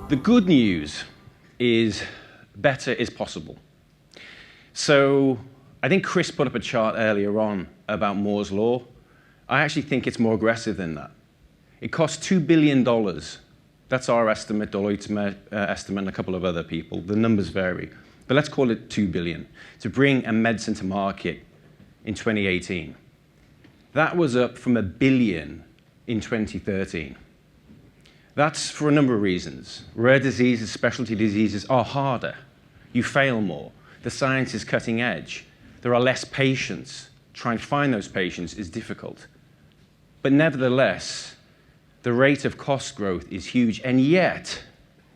The good news is better is possible. So I think Chris put up a chart earlier on about Moore's Law. I actually think it's more aggressive than that. It costs $2 billion. That's our estimate, Deloitte's estimate, and a couple of other people. The numbers vary. But let's call it $2 billion to bring a medicine to market in 2018. That was up from $1 billion in 2013. That's for a number of reasons. Rare diseases, specialty diseases are harder. You fail more. The science is cutting edge. There are less patients. Trying to find those patients is difficult. But nevertheless, the rate of cost growth is huge, and yet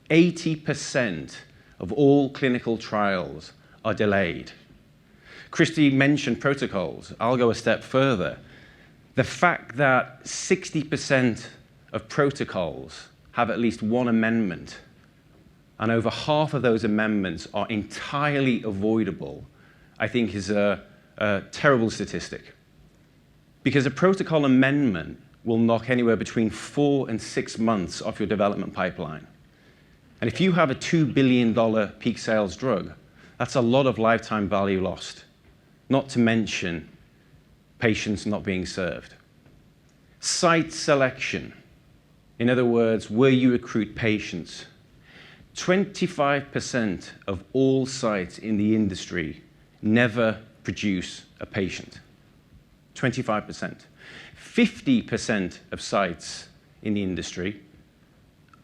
80% of all clinical trials are delayed. Christy mentioned protocols. I'll go a step further. The fact that 60% of protocols have at least one amendment, and over half of those amendments are entirely avoidable, I think is a terrible statistic. Because a protocol amendment will knock anywhere between 4 and 6 months off your development pipeline. And if you have a $2 billion peak sales drug, that's a lot of lifetime value lost, not to mention patients not being served. Site selection. In other words, where you recruit patients. 25% of all sites in the industry never produce a patient. 25%. 50% of sites in the industry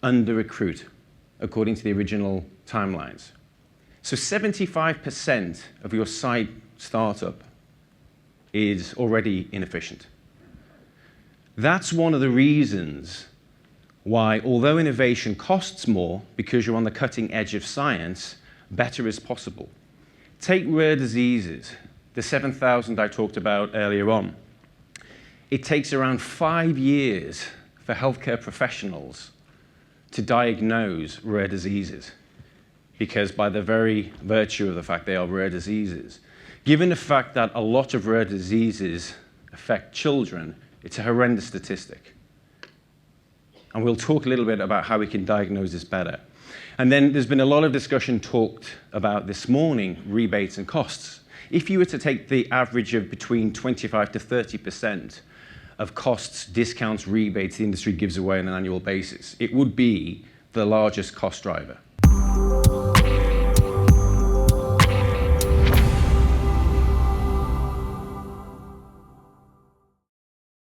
under-recruit, according to the original timelines. So 75% of your site startup is already inefficient. That's one of the reasons why, although innovation costs more because you're on the cutting edge of science, better is possible. Take rare diseases, the 7,000 I talked about earlier on. It takes around 5 years for healthcare professionals to diagnose rare diseases, because by the very virtue of the fact they are rare diseases, given the fact that a lot of rare diseases affect children, it's a horrendous statistic. And we'll talk a little bit about how we can diagnose this better. And then there's been a lot of discussion talked about this morning, rebates and costs. If you were to take the average of between 25 to 30% of costs, discounts, rebates the industry gives away on an annual basis, it would be the largest cost driver.